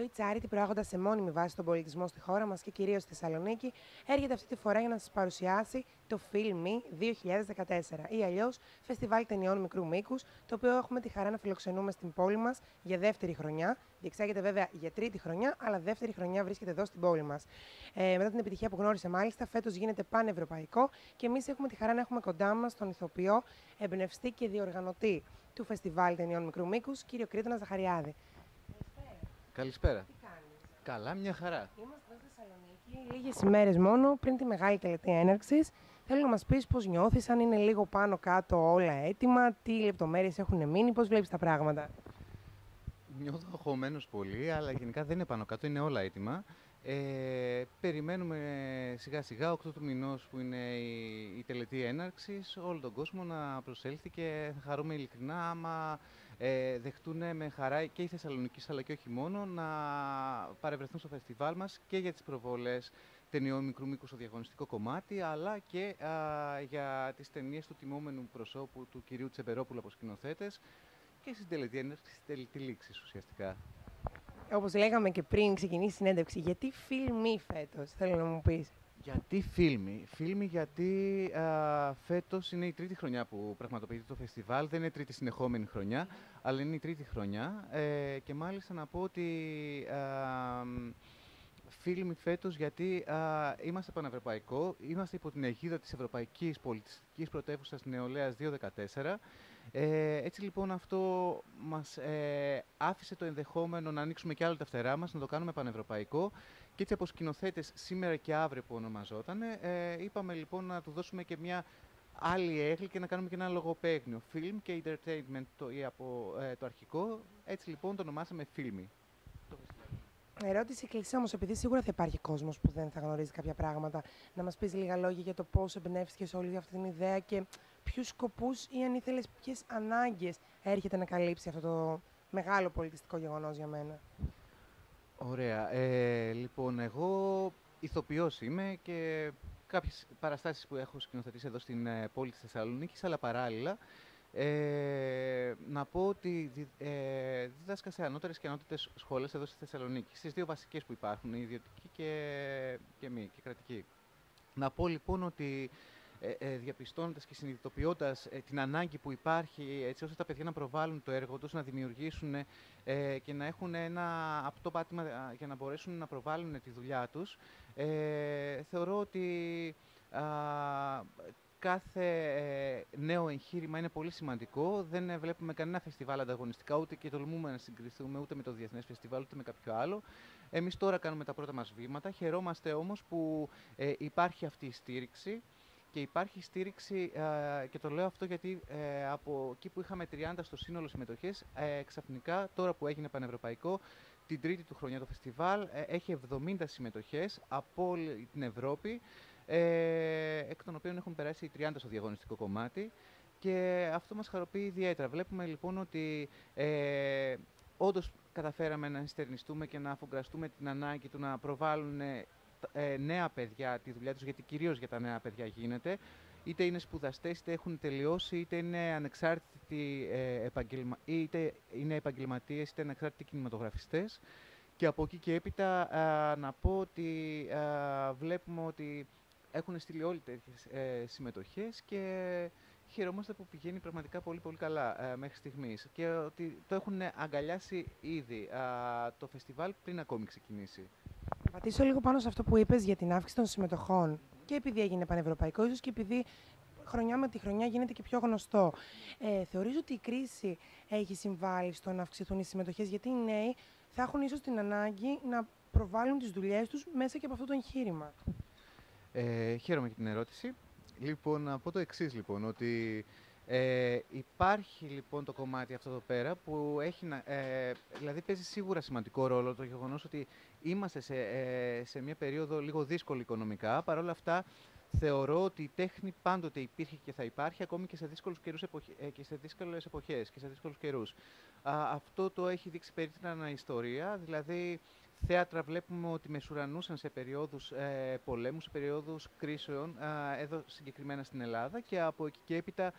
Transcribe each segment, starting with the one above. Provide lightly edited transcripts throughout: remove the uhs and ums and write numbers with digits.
Το η Charity, προάγοντας σε μόνιμη βάση τον πολιτισμό στη χώρα μας και κυρίως στη Θεσσαλονίκη, έρχεται αυτή τη φορά για να σας παρουσιάσει το Film Me 2014 ή αλλιώς Φεστιβάλ Ταινιών Μικρού Μήκους, το οποίο έχουμε τη χαρά να φιλοξενούμε στην πόλη μας για δεύτερη χρονιά. Διεξάγεται βέβαια για τρίτη χρονιά, αλλά δεύτερη χρονιά βρίσκεται εδώ στην πόλη μας. Μετά την επιτυχία που γνώρισε μάλιστα, φέτος γίνεται πανευρωπαϊκό και εμείς έχουμε τη χαρά να έχουμε κοντά μας τον ηθοποιό, εμπνευστή και διοργανωτή του Φεστιβάλ Ταινιών Μικρού Μήκους, κύριο Κρήτονα Ζαχαριάδη. Καλησπέρα. Τι κάνεις? Καλά, μια χαρά. Είμαστε εδώ στη Θεσσαλονίκη, λίγες ημέρες μόνο πριν τη μεγάλη τελετή έναρξης. Θέλω να μας πεις πώς νιώθεις, αν είναι λίγο πάνω κάτω όλα έτοιμα, τι λεπτομέρειες έχουν μείνει, πώς βλέπεις τα πράγματα. Νιώθω αγχωμένος πολύ, αλλά γενικά δεν είναι πάνω κάτω, είναι όλα έτοιμα. Περιμένουμε σιγά σιγά 8 του μηνός που είναι η τελετή έναρξης όλο τον κόσμο να προσέλθει και θα χαρούμε ειλικρινά άμα δεχτούν με χαρά και οι Θεσσαλονικείς αλλά και όχι μόνο να παρευρεθούν στο φεστιβάλ μας και για τις προβολές ταινιών μικρού μήκους στο διαγωνιστικό κομμάτι, αλλά και για τις ταινίες του τιμόμενου προσώπου του κυρίου Τσεμπερόπουλου από σκηνοθέτες και στην τελετή έναρξη, στην τελετή λήξη ουσιαστικά. Όπως λέγαμε και πριν ξεκινήσει η συνέντευξη, γιατί φιλμί φέτος, θέλω να μου πεις. Γιατί Φίλμη? Φίλμη γιατί φέτος είναι η τρίτη χρονιά που πραγματοποιείται το φεστιβάλ. Δεν είναι τρίτη συνεχόμενη χρονιά, αλλά είναι η τρίτη χρονιά. Και μάλιστα να πω ότι Φίλμη φέτος γιατί είμαστε πανευρωπαϊκό, είμαστε υπό την αιγίδα της Ευρωπαϊκής Πολιτιστικής Πρωτεύουσας Νεολαίας 2014. Έτσι λοιπόν αυτό μας άφησε το ενδεχόμενο να ανοίξουμε και άλλο τα φτερά μας, να το κάνουμε πανευρωπαϊκό και έτσι από σκηνοθέτες σήμερα και αύριο που ονομαζότανε, είπαμε λοιπόν να του δώσουμε και μια άλλη έγκλη και να κάνουμε και ένα λογοπαίγνιο, film και entertainment από το αρχικό, έτσι λοιπόν το ονομάσαμε Filmy. Ερώτηση κλεισή όμως, επειδή σίγουρα θα υπάρχει κόσμος που δεν θα γνωρίζει κάποια πράγματα, να μας πεις λίγα λόγια για το πώς εμπνεύστηκες όλη αυτή την ιδέα και ποιους σκοπούς ή αν ήθελες ποιες ανάγκες έρχεται να καλύψει αυτό το μεγάλο πολιτιστικό γεγονός για μένα. Ωραία. Λοιπόν, εγώ ηθοποιός είμαι και κάποιες παραστάσεις που έχω σκηνοθετήσει εδώ στην πόλη της Θεσσαλονίκης, αλλά παράλληλα να πω ότι δίδασκα σε ανώτερες και ανώτατες σχολές εδώ στη Θεσσαλονίκη, στις δύο βασικές που υπάρχουν, η ιδιωτική και μη, και κρατική. Να πω λοιπόν ότι διαπιστώνοντας και συνειδητοποιώντας την ανάγκη που υπάρχει έτσι ώστε τα παιδιά να προβάλλουν το έργο τους, να δημιουργήσουν και να έχουν ένα απτό πάτημα για να μπορέσουν να προβάλλουν τη δουλειά τους, θεωρώ ότι κάθε νέο εγχείρημα είναι πολύ σημαντικό. Δεν βλέπουμε κανένα φεστιβάλ ανταγωνιστικά, ούτε και τολμούμε να συγκριθούμε ούτε με το Διεθνές Φεστιβάλ, ούτε με κάποιο άλλο. Εμείς τώρα κάνουμε τα πρώτα μας βήματα. Χαιρόμαστε όμως που υπάρχει αυτή η στήριξη. Και υπάρχει στήριξη, και το λέω αυτό γιατί από εκεί που είχαμε 30 στο σύνολο συμμετοχές, ξαφνικά τώρα που έγινε πανευρωπαϊκό, την τρίτη του χρονιά το φεστιβάλ έχει 70 συμμετοχές από όλη την Ευρώπη, εκ των οποίων έχουν περάσει 30 στο διαγωνιστικό κομμάτι και αυτό μας χαροποιεί ιδιαίτερα. Βλέπουμε λοιπόν ότι όντως καταφέραμε να ενστερνιστούμε και να αφουγκραστούμε την ανάγκη του να προβάλλουν νέα παιδιά τη δουλειά τους, γιατί κυρίως για τα νέα παιδιά γίνεται, είτε είναι σπουδαστές, είτε έχουν τελειώσει, είτε είναι ανεξάρτητοι είτε είναι επαγγελματίες, είτε ανεξάρτητοι κινηματογραφιστές. Και από εκεί και έπειτα να πω ότι βλέπουμε ότι έχουν στείλει όλοι τέτοιες συμμετοχές και χαιρόμαστε που πηγαίνει πραγματικά πολύ πολύ καλά μέχρι στιγμής και ότι το έχουν αγκαλιάσει ήδη το φεστιβάλ πριν ακόμη ξεκινήσει. Να πατήσω λίγο πάνω σε αυτό που είπες για την αύξηση των συμμετοχών και επειδή έγινε πανευρωπαϊκό, ίσως και επειδή χρονιά με τη χρονιά γίνεται και πιο γνωστό. Θεωρείς ότι η κρίση έχει συμβάλει στο να αυξηθούν οι συμμετοχές, γιατί οι νέοι θα έχουν ίσως την ανάγκη να προβάλλουν τις δουλειές τους μέσα και από αυτό το εγχείρημα. Χαίρομαι για την ερώτηση. Λοιπόν, να πω το εξής λοιπόν, ότι υπάρχει λοιπόν το κομμάτι αυτό εδώ πέρα που έχει δηλαδή παίζει σίγουρα σημαντικό ρόλο το γεγονός ότι είμαστε σε μια περίοδο λίγο δύσκολη οικονομικά. Παρ' όλα αυτά θεωρώ ότι η τέχνη πάντοτε υπήρχε και θα υπάρχει ακόμη και σε δύσκολες εποχές και σε δύσκολους καιρούς. Αυτό το έχει δείξει περί την αναιστορία, δηλαδή θέατρα βλέπουμε ότι μεσουρανούσαν σε περιόδους πολέμου, σε περιόδους κρίσεων, εδώ συγκεκριμένα στην Ελλάδα, και από εκεί και έπειτα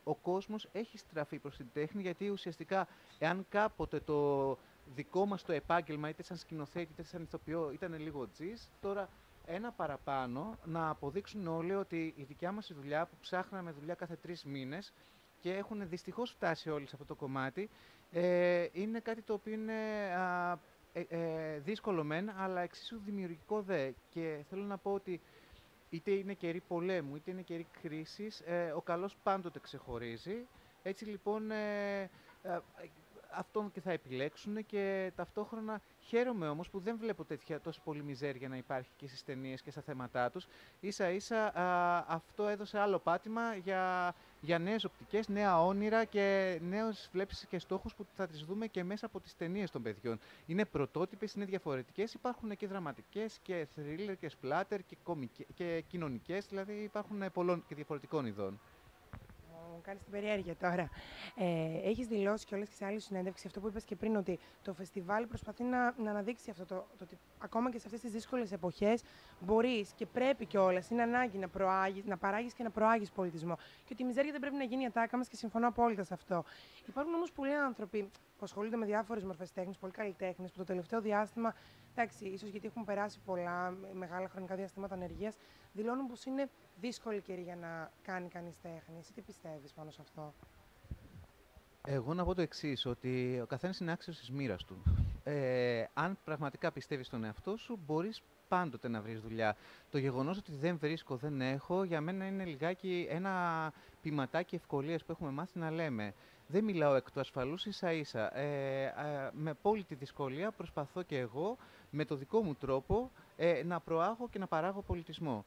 ο κόσμος έχει στραφεί προς την τέχνη, γιατί ουσιαστικά εάν κάποτε το δικό μας το επάγγελμα, είτε σαν σκηνοθέτη, είτε σαν ηθοποιό, ήταν λίγο τζις. Τώρα ένα παραπάνω, να αποδείξουν όλοι ότι η δικιά μας η δουλειά, που ψάχναμε δουλειά κάθε 3 μήνες και έχουν δυστυχώς φτάσει όλοι σε αυτό το κομμάτι, είναι κάτι το οποίο είναι δύσκολο μεν, αλλά εξίσου δημιουργικό δε. Και θέλω να πω ότι είτε είναι καιρή πολέμου, είτε είναι καιρή κρίσης, ο καλός πάντοτε ξεχωρίζει. Έτσι λοιπόν αυτόν και θα επιλέξουν, και ταυτόχρονα χαίρομαι όμως που δεν βλέπω τέτοια τόσο πολύ μιζέρια να υπάρχει και στις ταινίες και στα θέματά τους. Ίσα-ίσα αυτό έδωσε άλλο πάτημα για νέες οπτικές, νέα όνειρα και νέες βλέψεις και στόχους που θα τις δούμε και μέσα από τις ταινίες των παιδιών. Είναι πρωτότυπες, είναι διαφορετικές, υπάρχουν και δραματικές και θρίλερ και σπλάτερ και κοινωνικές, δηλαδή υπάρχουν πολλών και διαφορετικών ειδών. Μου κάνεις την περιέργεια τώρα. Έχεις δηλώσει κιόλας και σε άλλη συνέντευξη αυτό που είπες και πριν, ότι το φεστιβάλ προσπαθεί να αναδείξει αυτό το ότι ακόμα και σε αυτές τις δύσκολες εποχές μπορείς και πρέπει κιόλας, είναι ανάγκη να παράγεις και να προάγεις πολιτισμό. Και ότι η μιζέρια δεν πρέπει να γίνει η ατάκα μας, και συμφωνώ απόλυτα σε αυτό. Υπάρχουν όμως πολλοί άνθρωποι που ασχολούνται με διάφορες μορφές τέχνης, πολλοί καλλιτέχνες, που το τελευταίο διάστημα, εντάξει, ίσως γιατί έχουν περάσει πολλά μεγάλα χρονικά διαστήματα ανεργίας, δηλώνουν πως είναι δύσκολη καιρή για να κάνει κανείς τέχνη. Εσύ τι πιστεύεις πάνω σε αυτό? Εγώ να πω το εξής, ότι ο καθένας είναι άξιος της μοίρας του. Αν πραγματικά πιστεύεις στον εαυτό σου, μπορείς πάντοτε να βρεις δουλειά. Το γεγονός ότι δεν βρίσκω, δεν έχω, για μένα είναι λιγάκι ένα ποιηματάκι ευκολίας που έχουμε μάθει να λέμε. Δεν μιλάω εκ του ασφαλούς, ίσα-ίσα. Με απόλυτη δυσκολία προσπαθώ και εγώ, με το δικό μου τρόπο, να προάγω και να παράγω πολιτισμό.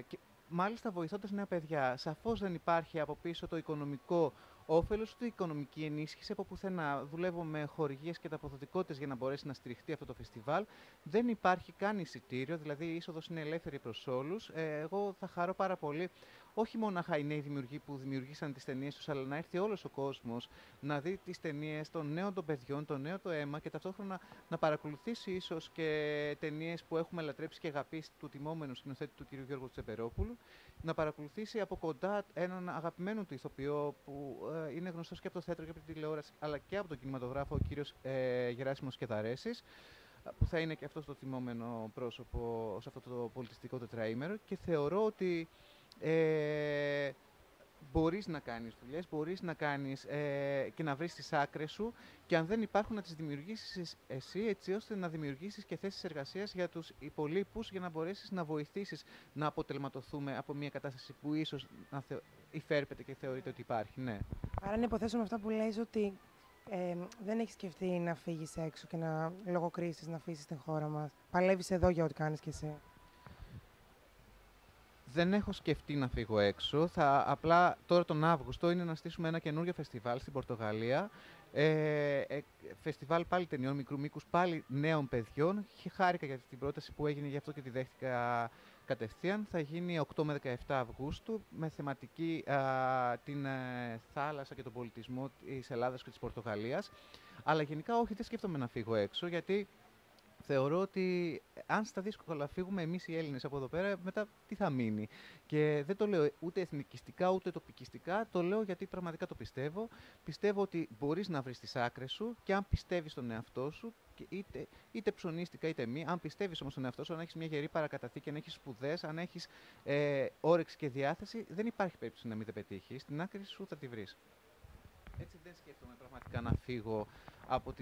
Και μάλιστα βοηθώντας νέα παιδιά. Σαφώς δεν υπάρχει από πίσω το οικονομικό όφελος, ούτε οικονομική ενίσχυση από πουθενά. Δουλεύω με χορηγίες και αποδοτικότητες για να μπορέσει να στηριχτεί αυτό το φεστιβάλ. Δεν υπάρχει καν εισιτήριο, δηλαδή η είσοδος είναι ελεύθερη προς όλους. Εγώ θα χαρώ πάρα πολύ, όχι μόναχα οι νέοι δημιουργοί που δημιουργήσαν τις ταινίες τους, αλλά να έρθει όλος ο κόσμος να δει τις ταινίες των νέων των παιδιών, το νέο το αίμα, και ταυτόχρονα να παρακολουθήσει ίσως και ταινίες που έχουμε λατρέψει και αγαπήσει του τιμόμενου σκηνοθέτη του κ. Γιώργου Τσεπερόπουλου. Να παρακολουθήσει από κοντά έναν αγαπημένο του ηθοποιό που είναι γνωστός και από το θέατρο και από την τηλεόραση, αλλά και από τον κινηματογράφο, ο κύριος Γεράσιμος Κεδαρέσης, που θα είναι και αυτός το τιμόμενο πρόσωπο σε αυτό το πολιτιστικό τετραήμερο, και θεωρώ ότι μπορείς να κάνεις δουλειές, μπορείς να κάνεις και να βρεις τις άκρες σου, και αν δεν υπάρχουν να τις δημιουργήσεις εσύ, έτσι ώστε να δημιουργήσεις και θέσεις εργασίας για τους υπολείπους, για να μπορέσεις να βοηθήσεις να αποτελματωθούμε από μια κατάσταση που ίσως υφέρπεται και θεωρείται ότι υπάρχει. Ναι. Άρα να υποθέσουμε αυτά που λες, ότι δεν έχεις σκεφτεί να φύγεις έξω και λόγω κρίσης να αφήσεις την χώρα μας. Παλεύεις εδώ για ό,τι κάνεις κι εσύ. Δεν έχω σκεφτεί να φύγω έξω. Απλά τώρα τον Αύγουστο είναι να στήσουμε ένα καινούριο φεστιβάλ στην Πορτογαλία. Φεστιβάλ πάλι ταινιών μικρού μήκους, πάλι νέων παιδιών. Χάρηκα για την πρόταση που έγινε, γι' αυτό και τη δέχτηκα κατευθείαν. Θα γίνει 8 με 17 Αυγούστου, με θεματική την θάλασσα και τον πολιτισμό της Ελλάδας και της Πορτογαλίας. Αλλά γενικά όχι, δεν σκέφτομαι να φύγω έξω, γιατί θεωρώ ότι αν στα δύσκολα φύγουμε εμείς οι Έλληνες από εδώ πέρα, μετά τι θα μείνει. Και δεν το λέω ούτε εθνικιστικά ούτε τοπικιστικά, το λέω γιατί πραγματικά το πιστεύω. Πιστεύω ότι μπορείς να βρεις τις άκρες σου, και αν πιστεύεις στον εαυτό σου, και είτε ψωνίστικα είτε μη, αν πιστεύεις όμως στον εαυτό σου, αν έχεις μια γερή παρακαταθήκη, αν έχεις σπουδές, αν έχεις όρεξη και διάθεση, δεν υπάρχει περίπτωση να μην τα πετύχεις. Την άκρη σου θα τη βρεις. Έτσι δεν σκέφτομαι πραγματικά να φύγω από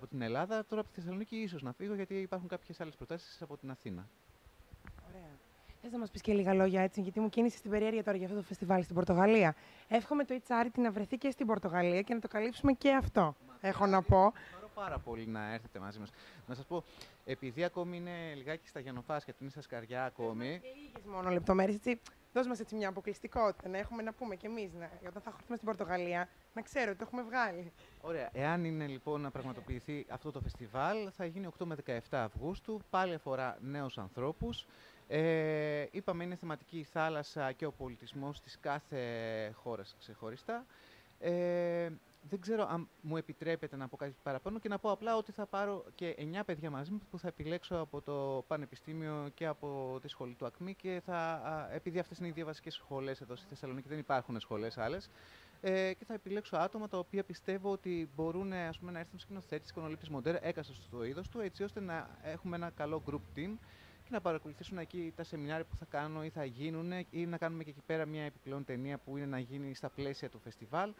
την Ελλάδα. Τώρα από τη Θεσσαλονίκη ίσως να φύγω, γιατί υπάρχουν κάποιες άλλες προτάσεις από την Αθήνα. Ωραία. Θες να μας πεις και λίγα λόγια, έτσι, γιατί μου κίνησε στην περιέργεια τώρα για αυτό το φεστιβάλ στην Πορτογαλία. Εύχομαι το It's Charity να βρεθεί και στην Πορτογαλία και να το καλύψουμε και αυτό. Έχω να πω. Χαρώ πάρα πολύ να έρθετε μαζί μας. Να σας πω, επειδή ακόμη είναι λιγάκι στα γενοφάσκια, είναι στα σκαριά ακόμη. Και λίγες μόνο λεπτομέρειες, έτσι. Δώσ' μας έτσι μια αποκλειστικότητα, να έχουμε να πούμε κι εμείς, όταν θα έρθουμε στην Πορτογαλία, να ξέρω ότι το έχουμε βγάλει. Ωραία. Εάν είναι λοιπόν να πραγματοποιηθεί αυτό το φεστιβάλ, θα γίνει 8 με 17 Αυγούστου, πάλι αφορά νέους ανθρώπους. Είπαμε, είναι θεματική η θάλασσα και ο πολιτισμός της κάθε χώρας ξεχωριστά. Δεν ξέρω αν μου επιτρέπετε να πω κάτι παραπάνω και να πω απλά ότι θα πάρω και 9 παιδιά μαζί μου που θα επιλέξω από το Πανεπιστήμιο και από τη σχολή του ΑΚΜΗ και επειδή αυτές είναι οι δύο βασικές σχολές εδώ στη Θεσσαλονίκη, δεν υπάρχουν σχολές άλλες, και θα επιλέξω άτομα τα οποία πιστεύω ότι μπορούν ας πούμε, να έρθουν σκηνοθέτης, εικονολήπτης, μοντέρ, έκαστος στο είδος του, έτσι ώστε να έχουμε ένα καλό group team και να παρακολουθήσουν εκεί τα σεμινάρια που θα κάνω ή θα γίνουν ή να κάνουμε και εκεί πέρα μια επιπλέον ταινία που είναι να γίνει στα πλαίσια του φεστιβάλ.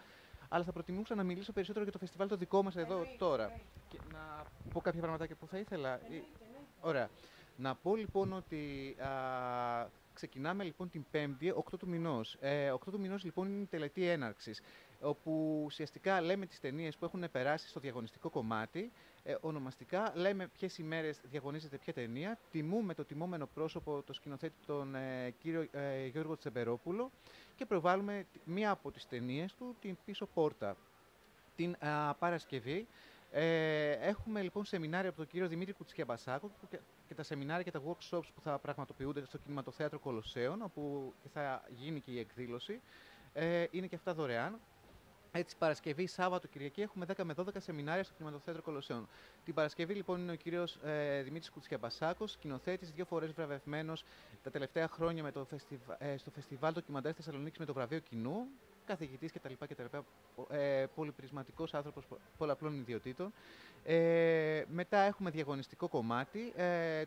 Αλλά θα προτιμούσα να μιλήσω περισσότερο για το φεστιβάλ το δικό μας εδώ τώρα. Και να πω κάποια πραγματάκια που θα ήθελα. Ωραία. Να πω λοιπόν ότι ξεκινάμε λοιπόν την 5η, 8 του μηνός. 8 του μηνός λοιπόν είναι η τελετή έναρξης, όπου ουσιαστικά λέμε τις ταινίες που έχουν περάσει στο διαγωνιστικό κομμάτι, ονομαστικά λέμε ποιες ημέρες διαγωνίζεται ποια ταινία, τιμούμε το τιμόμενο πρόσωπο, το σκηνοθέτη τον κύριο Γιώργο Τσεμπερόπουλο και προβάλλουμε μία από τις ταινίες του, την Πίσω Πόρτα. Την Παρασκευή έχουμε λοιπόν σεμινάρια από τον κύριο Δημήτρη Κουτσιαμπασάκο και τα σεμινάρια και τα workshops που θα πραγματοποιούνται στο Κινηματοθέατρο Κολοσσέων, όπου θα γίνει και η εκδήλωση. Είναι και αυτά δωρεάν. Έτσι, Παρασκευή, Σάββατο, Κυριακή έχουμε 10 με 12 σεμινάρια στο Κινηματοθέατρο Κολοσσέων. Την Παρασκευή, λοιπόν, είναι ο κύριος Δημήτρης Κουτσιαμπασάκος, σκηνοθέτης, 2 φορές βραβευμένος τα τελευταία χρόνια με στο φεστιβάλ Ντοκιμαντέρ Θεσσαλονίκης με το βραβείο Κοινού, καθηγητής κτλ. Πολυπρισματικός άνθρωπος πολλαπλών ιδιωτήτων. Μετά έχουμε διαγωνιστικό κομμάτι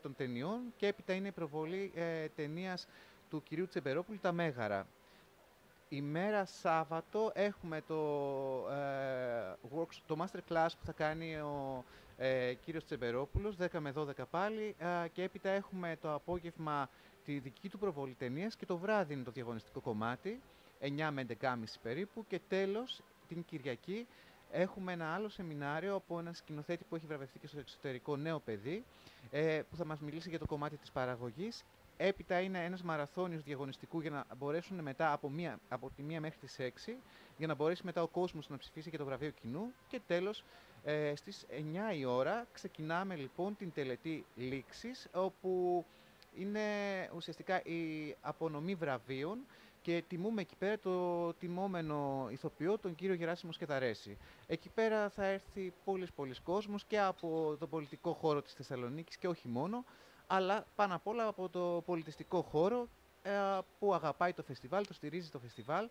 των ταινιών και έπειτα είναι η προβολή ταινίας του κυρίου Τσεμπερόπουλου, «Τα Μέγαρα». Ημέρα Σάββατο έχουμε το master class που θα κάνει ο κύριος Τσεμπερόπουλος, 10 με 12 πάλι, και έπειτα έχουμε το απόγευμα τη δική του προβολή ταινίας και το βράδυ είναι το διαγωνιστικό κομμάτι, 9 με 11.30 περίπου, και τέλος την Κυριακή έχουμε ένα άλλο σεμινάριο από έναν σκηνοθέτη που έχει βραβευτεί και στο εξωτερικό, νέο παιδί, που θα μας μιλήσει για το κομμάτι της παραγωγής. Έπειτα είναι ένας μαραθώνιος διαγωνιστικού για να μπορέσουν μετά από τη 1 μέχρι τις 6, για να μπορέσει μετά ο κόσμος να ψηφίσει για το βραβείο Κοινού. Και τέλος, στις 9 η ώρα ξεκινάμε λοιπόν την τελετή λήξης, όπου είναι ουσιαστικά η απονομή βραβείων και τιμούμε εκεί πέρα το τιμόμενο ηθοποιό, τον κύριο Γεράσιμο Σκεδαρέση. Εκεί πέρα θα έρθει πολλοί κόσμος και από τον πολιτικό χώρο της Θεσσαλονίκης και όχι μόνο, αλλά πάνω απ' όλα από το πολιτιστικό χώρο που αγαπάει το φεστιβάλ, το στηρίζει το φεστιβάλ.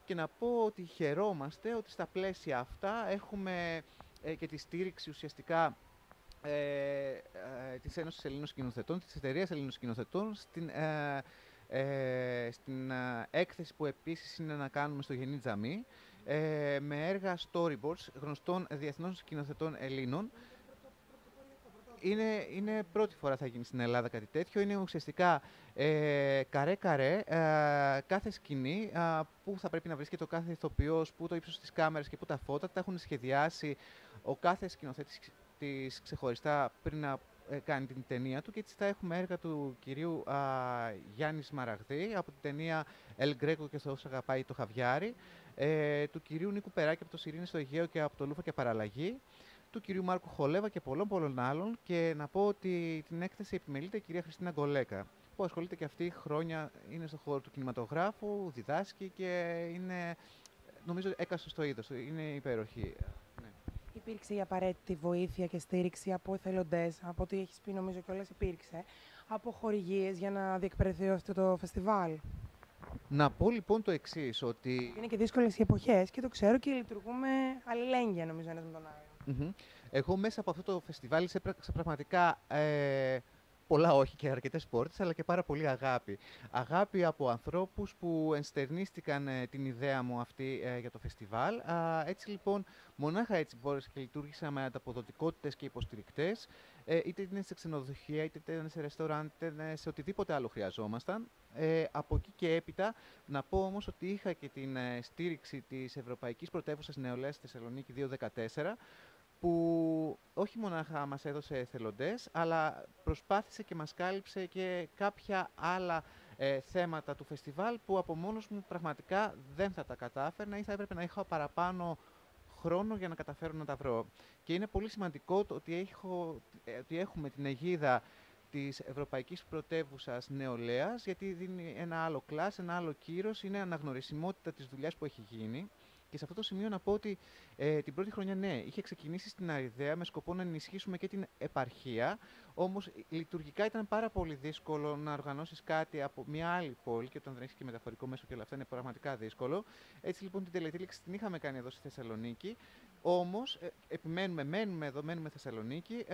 Και να πω ότι χαιρόμαστε ότι στα πλαίσια αυτά έχουμε και τη στήριξη ουσιαστικά της Ένωσης Ελλήνων Σκηνοθετών, της Εταιρείας Ελλήνων Σκηνοθετών, στην έκθεση που επίσης είναι να κάνουμε στο Γενή Τζαμί, με έργα storyboards γνωστών διεθνών σκηνοθετών Ελλήνων. Είναι πρώτη φορά θα γίνει στην Ελλάδα κάτι τέτοιο. Είναι ουσιαστικά καρέ-καρέ, κάθε σκηνή που θα πρέπει να βρίσκεται ο κάθε ηθοποιός, που το ύψος της κάμερας και που τα φώτα τα έχουν σχεδιάσει ο κάθε σκηνοθέτης της ξεχωριστά πριν να κάνει την ταινία του. Και έτσι θα έχουμε έργα του κυρίου Γιάννη Σμαραγδί από την ταινία El Greco και Θεός αγαπάει το Χαβιάρι, του κυρίου Νίκου Περάκη από το Σιρήνη στο Αιγαίο και από το Λούφα και Παραλλαγή, του κυρίου Μάρκου Χολέβα και πολλών άλλων. Και να πω ότι την έκθεση επιμελείται η κυρία Χριστίνα Γκολέκα, που ασχολείται και αυτή χρόνια, είναι στον χώρο του κινηματογράφου, διδάσκει και είναι, νομίζω, έκαστο στο είδος, είναι υπέροχη. Ναι. Υπήρξε η απαραίτητη βοήθεια και στήριξη από εθελοντές, από ό,τι έχεις πει νομίζω κιόλας υπήρξε, από χορηγίες για να διεκπαιρεθεί αυτό το φεστιβάλ? Να πω λοιπόν το εξής, ότι είναι και δύσκολες οι εποχές και το ξέρω και λειτουργούμε αλληλέγγυα νομίζω ένας με τον άλλο. Εγώ μέσα από αυτό το φεστιβάλ έπραξα πραγματικά πολλά όχι και αρκετές πόρτες, αλλά και πάρα πολύ αγάπη. Αγάπη από ανθρώπους που ενστερνίστηκαν την ιδέα μου αυτή για το φεστιβάλ. Έτσι λοιπόν, μονάχα έτσι μπόρεσα και λειτουργήσα με ανταποδοτικότητες και υποστηρικτές, είτε είναι σε ξενοδοχεία, είτε είναι σε ρεστοράν, είτε είναι σε οτιδήποτε άλλο χρειαζόμασταν. Από εκεί και έπειτα, να πω όμως ότι είχα και την στήριξη της Ευρωπαϊκής Πρωτεύουσας Νεολαίας Θεσσαλονίκη 2014, που όχι μονάχα μας έδωσε εθελοντές, αλλά προσπάθησε και μας κάλυψε και κάποια άλλα θέματα του φεστιβάλ που από μόνος μου πραγματικά δεν θα τα κατάφερνα ή θα έπρεπε να είχα παραπάνω χρόνο για να καταφέρω να τα βρω. Και είναι πολύ σημαντικό το ότι έχουμε την αιγίδα της Ευρωπαϊκής Πρωτεύουσας Νεολαίας, γιατί δίνει ένα άλλο κλάσ, ένα άλλο κύρος, είναι αναγνωρισιμότητα της δουλειάς που έχει γίνει. Και σε αυτό το σημείο να πω ότι την πρώτη χρονιά, ναι, είχε ξεκινήσει στην Αριδαία με σκοπό να ενισχύσουμε και την επαρχία. Όμως λειτουργικά ήταν πάρα πολύ δύσκολο να οργανώσεις κάτι από μια άλλη πόλη, και όταν δεν έχεις και μεταφορικό μέσο και όλα αυτά είναι πραγματικά δύσκολο. Έτσι λοιπόν την τελετήληξη την είχαμε κάνει εδώ στη Θεσσαλονίκη. Όμως μένουμε εδώ, μένουμε Θεσσαλονίκη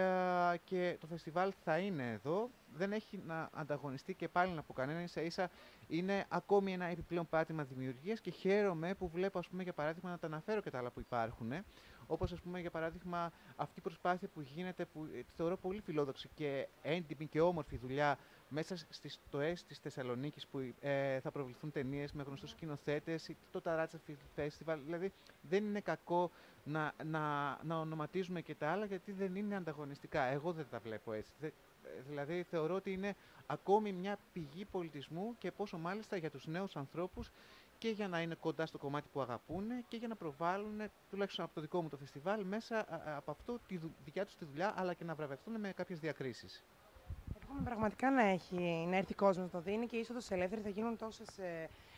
και το φεστιβάλ θα είναι εδώ. Δεν έχει να ανταγωνιστεί και πάλι από κανέναν, ίσα-ίσα είναι ακόμη ένα επιπλέον πάτημα δημιουργίας και χαίρομαι που βλέπω, ας πούμε, για παράδειγμα, να τα αναφέρω και τα άλλα που υπάρχουν. Όπως, ας πούμε, για παράδειγμα, αυτή η προσπάθεια που γίνεται, που θεωρώ πολύ φιλόδοξη και έντιμη και όμορφη δουλειά μέσα στις στοές της Θεσσαλονίκης, που θα προβληθούν ταινίες με γνωστούς σκηνοθέτες, το Ταράτσα Film Festival. Δηλαδή, δεν είναι κακό να ονοματίζουμε και τα άλλα, γιατί δεν είναι ανταγωνιστικά. Εγώ δεν τα βλέπω έτσι. Δηλαδή, θεωρώ ότι είναι ακόμη μια πηγή πολιτισμού, και πόσο μάλιστα για τους νέους ανθρώπους, και για να είναι κοντά στο κομμάτι που αγαπούν και για να προβάλλουν, τουλάχιστον από το δικό μου το φεστιβάλ, μέσα από αυτό τη δικιά τους τη δουλειά, αλλά και να βραβευτούν με κάποιες διακρίσεις. Εύχομαι πραγματικά να έρθει κόσμο να το δει. Είναι και είσοδος ελεύθερη, θα γίνουν τόσες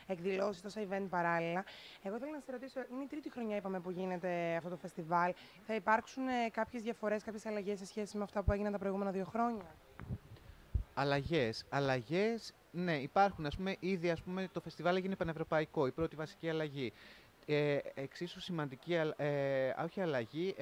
εκδηλώσεις, τόσα event παράλληλα. Εγώ θέλω να σε ρωτήσω, είναι η τρίτη χρονιά, είπαμε, που γίνεται αυτό το φεστιβάλ. Θα υπάρξουν κάποιες διαφορές, κάποιες αλλαγές σε σχέση με αυτά που έγιναν τα προηγούμενα 2 χρόνια? Αλλαγές, ναι, υπάρχουν. Ας πούμε, ήδη, ας πούμε, το φεστιβάλ έγινε πανευρωπαϊκό, η πρώτη βασική αλλαγή. Εξίσου σημαντική, όχι αλλαγή,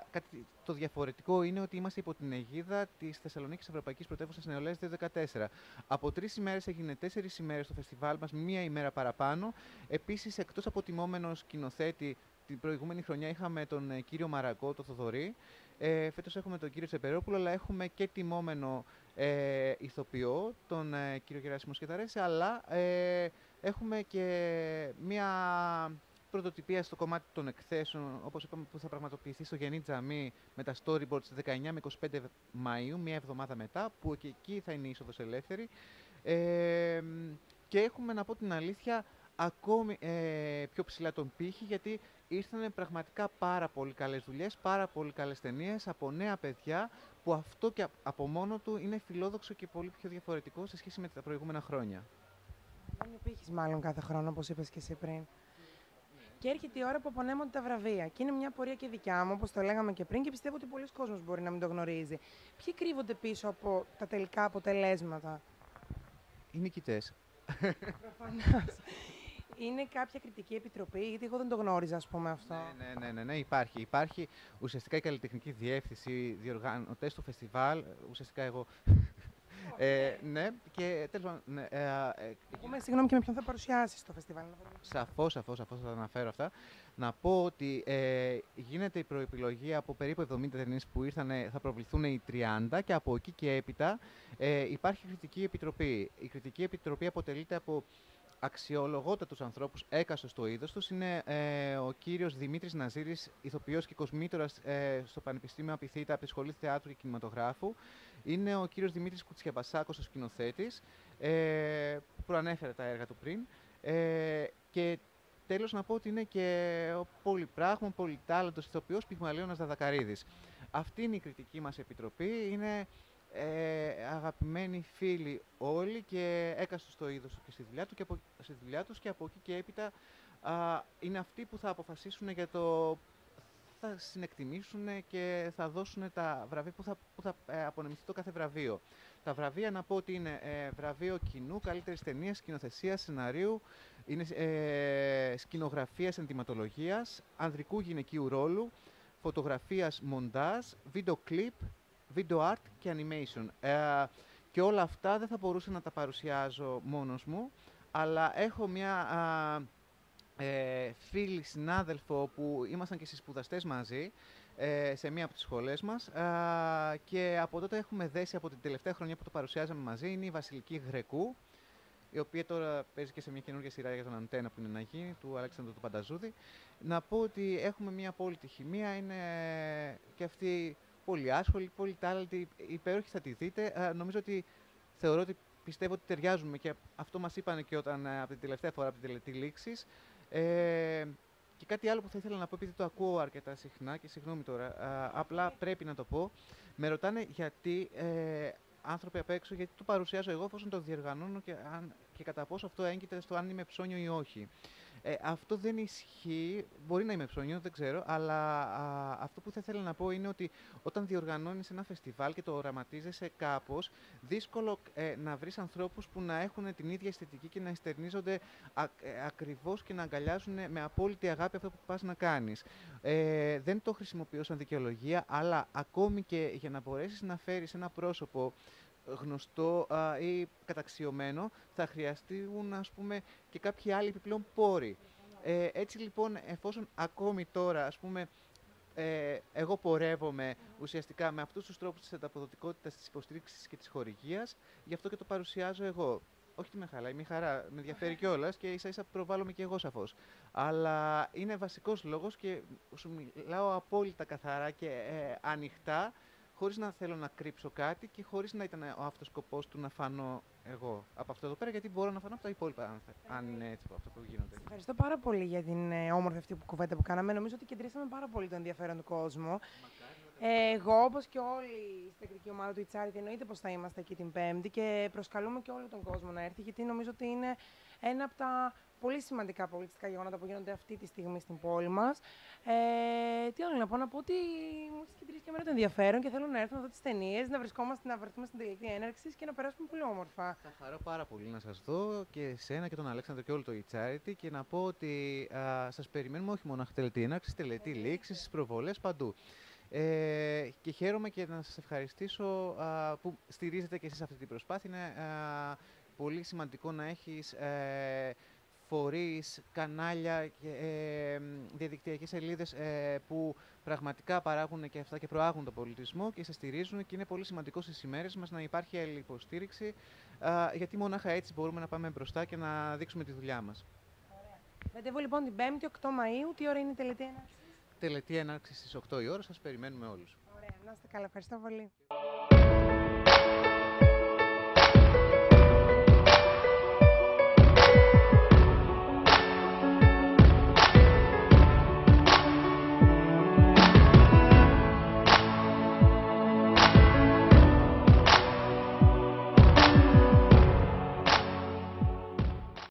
κάτι το διαφορετικό είναι ότι είμαστε υπό την αιγίδα της Θεσσαλονίκης Ευρωπαϊκής Πρωτεύουσας Νεολαίας 2014. Από 3 ημέρες έγινε 4 ημέρες το φεστιβάλ μας, μία ημέρα παραπάνω. Επίσης, εκτός από τιμόμενο σκηνοθέτη, την προηγούμενη χρονιά είχαμε τον κύριο Μαραγκό, τον Θοδωρή. Φέτος έχουμε τον κύριο Τσεπερόπουλο, αλλά έχουμε και τιμόμενο ηθοποιό, τον κύριο Γεράσιμο Σκεταρέση, αλλά έχουμε και μία πρωτοτυπία στο κομμάτι των εκθέσεων, όπως είπαμε, που θα πραγματοποιηθεί στο Γενή Τζαμί με τα storyboards 19 με 25 Μαΐου, μία εβδομάδα μετά, που και εκεί θα είναι η είσοδος ελεύθερη. Και έχουμε, να πω την αλήθεια, ακόμη πιο ψηλά τον πύχη, γιατί ήρθαν πραγματικά πάρα πολύ καλές δουλειές, πάρα πολύ καλές ταινίες από νέα παιδιά, που αυτό και από μόνο του είναι φιλόδοξο και πολύ πιο διαφορετικό σε σχέση με τα προηγούμενα χρόνια. Δεν υπήρχε μάλλον κάθε χρόνο, όπως είπες και εσύ πριν. Και έρχεται η ώρα που απονέμονται τα βραβεία. Και είναι μια πορεία και δικιά μου, όπως το λέγαμε και πριν, και πιστεύω ότι πολλοί κόσμος μπορεί να μην το γνωρίζει. Ποιοι κρύβονται πίσω από τα τελικά αποτελέσματα? Οι νικητές. Προφανώς. Είναι κάποια κριτική επιτροπή, γιατί εγώ δεν το γνώριζα, ας πούμε, αυτό. Ναι, υπάρχει ουσιαστικά η καλλιτεχνική διεύθυνση, οι διοργανωτές του φεστιβάλ, ουσιαστικά εγώ. Ναι, και τέλος πάντων. Ναι, πούμε, συγγνώμη, και με ποιον θα παρουσιάσεις το φεστιβάλ? Σαφώς θα τα αναφέρω αυτά. Να πω ότι γίνεται η προεπιλογή από περίπου 70 ταινίες που ήρθαν, θα προβληθούν οι 30, και από εκεί και έπειτα υπάρχει κριτική επιτροπή. Η κριτική επιτροπή αποτελείται από αξιολογότατους ανθρώπους, έκαστος στο είδος τους. Είναι ο κύριος Δημήτρης Ναζίρης, ηθοποιός και κοσμήτωρας στο Πανεπιστήμιο Απιθύτα από τη Σχολή Θεάτρου και Κινηματογράφου. Είναι ο κύριος Δημήτρης Κουτσιαμπασάκος, ο σκηνοθέτης, που προανέφερα τα έργα του πριν. Και τέλος να πω ότι είναι και ο πολυπράγμων, πολυτάλαντος ηθοποιός Πυγμαλίωνας Δαδακαρίδης. Αυτή είναι η κριτική μας επιτροπή. Είναι αγαπημένοι φίλοι όλοι και έκαστος στο είδος του και στη δουλειά τους, και από εκεί και έπειτα είναι αυτοί που θα αποφασίσουν για το, θα συνεκτιμήσουν και θα δώσουν τα βραβεία που θα απονεμηθεί το κάθε βραβείο. Τα βραβεία, να πω ότι είναι βραβείο κοινού, καλύτερης ταινίας, σκηνοθεσίας, σεναρίου, είναι σκηνογραφίας, ενδυματολογίας, ανδρικού γυναικείου ρόλου, φωτογραφίας, μοντάζ, βίντεο κλιπ, video art και animation. Και όλα αυτά δεν θα μπορούσα να τα παρουσιάζω μόνος μου, αλλά έχω μια φίλη, συνάδελφο, που ήμασταν και σπουδαστές μαζί σε μία από τις σχολές μας, και από τότε έχουμε δέσει, από την τελευταία χρονιά που το παρουσιάζαμε μαζί. Είναι η Βασιλική Γρεκού, η οποία τώρα παίζει και σε μια καινούργια σειρά για τον Αντένα που είναι να γίνει, του Αλέξανδρου του Πανταζούδη. Να πω ότι έχουμε μια απόλυτη χημεία, είναι και αυτή πολύ άσχολη, πολύ τάλαντη, υπέροχη, θα τη δείτε. Νομίζω ότι, πιστεύω ότι ταιριάζουμε, και αυτό μας είπαν και όταν από την τελευταία φορά, από την τελετή λήξης. Και κάτι άλλο που θα ήθελα να πω, επειδή το ακούω αρκετά συχνά, και συγγνώμη τώρα, απλά πρέπει να το πω. Με ρωτάνε γιατί άνθρωποι απ' έξω, γιατί το παρουσιάζω εγώ, εφόσον το διοργανώνω, και κατά πόσο αυτό έγκυται στο αν είμαι ψώνιο ή όχι. Αυτό δεν ισχύει, μπορεί να είμαι ψώνιο, δεν ξέρω, αλλά αυτό που θα ήθελα να πω είναι ότι όταν διοργανώνεις ένα φεστιβάλ και το οραματίζεσαι κάπως, δύσκολο να βρεις ανθρώπους που να έχουν την ίδια αισθητική και να εστερνίζονται ακριβώς και να αγκαλιάζουν με απόλυτη αγάπη αυτό που πας να κάνεις. Δεν το χρησιμοποιώ σαν δικαιολογία, αλλά ακόμη και για να μπορέσεις να φέρεις ένα πρόσωπο γνωστό ή καταξιωμένο, θα χρειαστούν, ας πούμε, και κάποιοι άλλοι επιπλέον πόροι. Έτσι λοιπόν, εφόσον ακόμη τώρα, ας πούμε, εγώ πορεύομαι ουσιαστικά με αυτούς τους τρόπους της ανταποδοτικότητας, της υποστήριξης και της χορηγίας, γι' αυτό και το παρουσιάζω εγώ. Όχι ότι με χαλάει, με χαρά, με ενδιαφέρει κιόλας και ίσα-ίσα προβάλλομαι και εγώ σαφώς. Αλλά είναι βασικός λόγος και σου μιλάω απόλυτα καθαρά και ανοιχτά, χωρίς να θέλω να κρύψω κάτι και χωρίς να ήταν ο αυτός σκοπός του να φανώ εγώ από αυτό εδώ πέρα, γιατί μπορώ να φανώ από τα υπόλοιπα, αν είναι έτσι αυτό που γίνονται. Ευχαριστώ πάρα πολύ για την όμορφη αυτή κουβέντα που κάναμε. Νομίζω ότι κεντρήσαμε πάρα πολύ το ενδιαφέρον του κόσμου. Εγώ, όπως και όλη η συντακτική ομάδα του It's Charity, εννοείται πως θα είμαστε εκεί την Πέμπτη και προσκαλούμε και όλο τον κόσμο να έρθει, γιατί νομίζω ότι είναι ένα από τα πολύ σημαντικά πολιτιστικά γεγονότα που γίνονται αυτή τη στιγμή στην πόλη μας. Τι άλλο να πω ότι μου έχει κεντρήσει και εμένα το ενδιαφέρον και θέλω να έρθω να δω τις ταινίες, να βρεθούμε στην τελική έναρξη και να περάσουμε πολύ όμορφα. Θα χαρώ πάρα πολύ να σας δω και εσένα και τον Αλέξανδρο και όλο το It's Charity και να πω ότι σας περιμένουμε όχι μόνο τελετή έναρξη, τελετή λήξη, στις προβολές, παντού. Και χαίρομαι και να σας ευχαριστήσω που στηρίζετε και εσείς αυτή την προσπάθεια. Είναι πολύ σημαντικό να έχεις φορείς, κανάλια και διαδικτυακές σελίδες που πραγματικά παράγουν και αυτά και προάγουν τον πολιτισμό και σε στηρίζουν, και είναι πολύ σημαντικό στις ημέρες μας να υπάρχει άλλη υποστήριξη, γιατί μονάχα έτσι μπορούμε να πάμε μπροστά και να δείξουμε τη δουλειά μας. Ραντεβού λοιπόν την 5η 8 Μαΐου. Τι ώρα είναι η τελετή έναρξη? Τελετή έναρξη στις 8 η ώρα, σας περιμένουμε όλους. Ωραία, να είστε καλά, ευχαριστώ πολύ.